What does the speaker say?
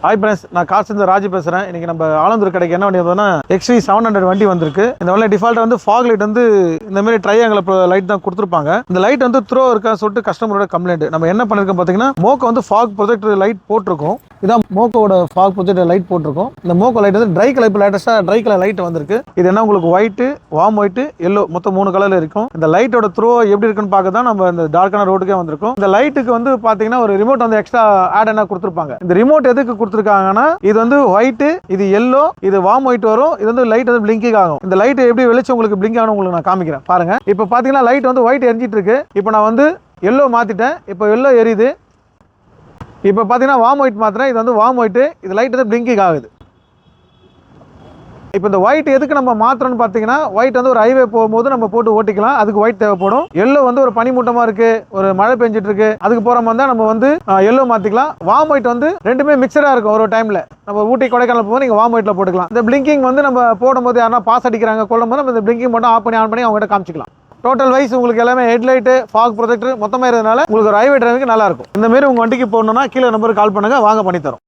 Hi friends, நான் காசு இந்த ராஜி பேசுகிறேன். இன்றைக்கி நம்ம ஆலந்தூர் கடைக்கு என்ன வண்டி வந்தோம்னா XV 700 வண்டி வந்திருக்கு. இந்த வண்டியில் டிஃபால்ட்டாக வந்து ஃபாக் லைட் வந்து இந்த மாதிரி ட்ரையாங்கிள் லைட் தான் கொடுத்துருப்பாங்க. இந்த லைட் வந்து த்ரோ இருக்கா சொல்லிட்டு கஸ்டமரோட கம்ப்ளைண்ட். நம்ம என்ன பண்ணிருக்கோம் பார்த்தீங்கன்னா, மோக்கோ வந்து ஃபாக் ப்ரொஜெக்டர் லைட் போட்டிருக்கோம். இதான் மோக்கோட ஃபாக் ப்ரொஜெக்டர் லைட் போட்டிருக்கோம். இந்த மோக்கோ லைட் வந்து ட்ரை கலர், இப்போ லேட்டஸ்ட்டாக ட்ரை கலர் லைட் வந்திருக்கு. இது என்ன உங்களுக்கு ஒயிட்டு, வார்ம் ஒயிட்டு, எல்லோ, மொத்தம் 3 கலரில் இருக்கும். இந்த லைட்டோட த்ரோ எப்படி இருக்குன்னு பார்க்க தான் நம்ம இந்த டார்க்கான ரோட்டுக்கே வந்திருக்கோம். இந்த லைட்டுக்கு வந்து பார்த்தீங்கன்னா ஒரு ரிமோட் வந்து எக்ஸ்ட்ரா ஆட் என்ன கொடுத்துருப்பாங்க. இந்த ரிமோட் எதுக்கு கொடுத்துருக்காங்கன்னா, இது வந்து ஒயிட், இது எல்லோ, இது வார்ம் ஒயிட் வரும். இது வந்து லைட் வந்து பிளிங்கிங் ஆகும். இந்த லைட் எப்படி வெளிச்சம் உங்களுக்கு பிளிங்க் ஆகும் உங்களுக்கு நான் காமிக்கிறேன் பாருங்க. இப்போ பார்த்தீங்கன்னா லைட் வந்து ஒயிட் எரிஞ்சிட்டு இருக்கு. இப்போ நான் வந்து எல்லோ மாத்திட்டேன். இப்போ எல்லோ எரியுது. இப்போ பார்த்தீங்கன்னா வார்ம் ஒயிட் மாத்திரேன். இது வந்து வார்ம் ஒயிட். இது லைட் வந்து பிளிங்கிங் ஆகுது. இப்போ இந்த ஒயிட் எதுக்கு நம்ம மாத்திரம்னு பார்த்தீங்கன்னா, ஒயிட் வந்து ஒரு ஹைவே போகும்போது நம்ம போட்டு ஓட்டிக்கலாம். அதுக்கு ஒயிட் தேவைப்படும். எல்லோ வந்து ஒரு பனிமூட்டமா இருக்கு, ஒரு மழை பெஞ்சிட்டு இருக்கு, அதுக்கு போற மாதிரி தான் நம்ம வந்து எல்லோ மாத்திக்கலாம். வார்ம் ஒயிட் வந்து ரெண்டுமே மிக்சடா இருக்கும். ஒரு டைம்ல நம்ம ஊட்டி கொடைக்கானல் போகும்போது நீங்க வார்ம் ஒயிட்ல போட்டுக்கலாம். இந்த பிளிங்கிங் வந்து நம்ம போடும்போது யாரா பாஸ் அடிக்கிறாங்க கொள்ளும்போது நம்ம இந்த பிளிங்கிங் மட்டும் ஆஃப் பண்ணி ஆன் பண்ணி அவங்ககிட்ட காமிச்சிக்கலாம். டோட்டல் வைஸ் உங்களுக்கு எல்லாமே ஹெட்லைட், ஃபாக் ப்ரொஜெக்டர் மொத்தமாக இருக்கிறதுனால உங்களுக்கு ஒரு ஹைவே டிரைவிங்க்கு நல்லா இருக்கும். இந்த மாதிரி உங்க வண்டிக்கு போடணும்னா கீழே நம்பருக்கு கால் பண்ணுங்க, வாங்க பண்ணி தரோம்.